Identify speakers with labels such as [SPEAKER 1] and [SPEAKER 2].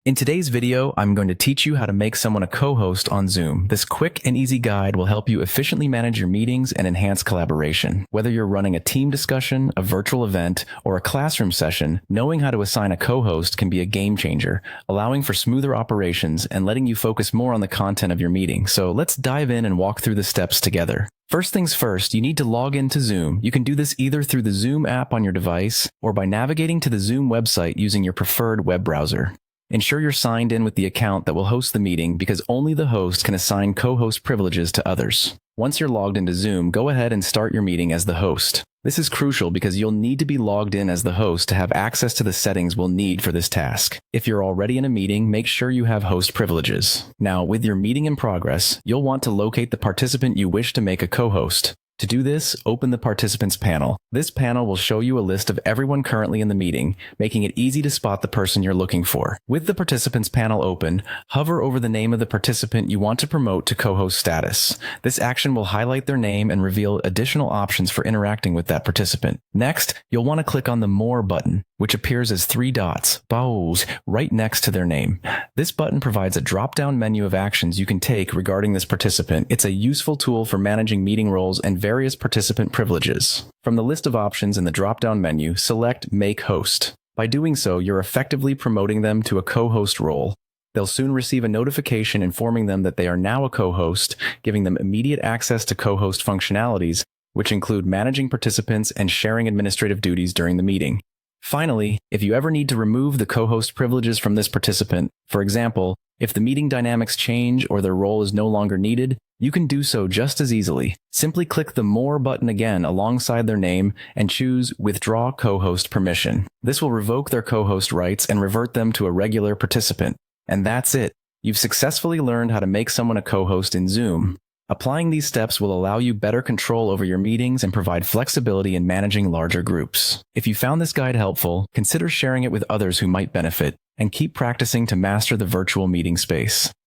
[SPEAKER 1] In today's video, I'm going to teach you how to make someone a co-host on Zoom. This quick and easy guide will help you efficiently manage your meetings and enhance collaboration. Whether you're running a team discussion, a virtual event, or a classroom session, knowing how to assign a co-host can be a game changer, allowing for smoother operations and letting you focus more on the content of your meeting. So let's dive in and walk through the steps together. First things first, you need to log into Zoom. You can do this either through the Zoom app on your device or by navigating to the Zoom website using your preferred web browser. Ensure you're signed in with the account that will host the meeting because only the host can assign co-host privileges to others. Once you're logged into Zoom, go ahead and start your meeting as the host. This is crucial because you'll need to be logged in as the host to have access to the settings we'll need for this task. If you're already in a meeting, make sure you have host privileges. Now, with your meeting in progress, you'll want to locate the participant you wish to make a co-host. To do this, open the Participants panel. This panel will show you a list of everyone currently in the meeting, making it easy to spot the person you're looking for. With the Participants panel open, hover over the name of the participant you want to promote to co-host status. This action will highlight their name and reveal additional options for interacting with that participant. Next, you'll want to click on the More button, which appears as 3 dots, baos, right next to their name. This button provides a drop-down menu of actions you can take regarding this participant. It's a useful tool for managing meeting roles and various participant privileges. From the list of options in the drop-down menu, select Make Host. By doing so, you're effectively promoting them to a co-host role. They'll soon receive a notification informing them that they are now a co-host, giving them immediate access to co-host functionalities, which include managing participants and sharing administrative duties during the meeting. Finally, if you ever need to remove the co-host privileges from this participant, for example, if the meeting dynamics change or their role is no longer needed, you can do so just as easily. Simply click the More button again alongside their name and choose Withdraw Co-host Permission. This will revoke their co-host rights and revert them to a regular participant. And that's it. You've successfully learned how to make someone a co-host in Zoom. Applying these steps will allow you better control over your meetings and provide flexibility in managing larger groups. If you found this guide helpful, consider sharing it with others who might benefit, and keep practicing to master the virtual meeting space.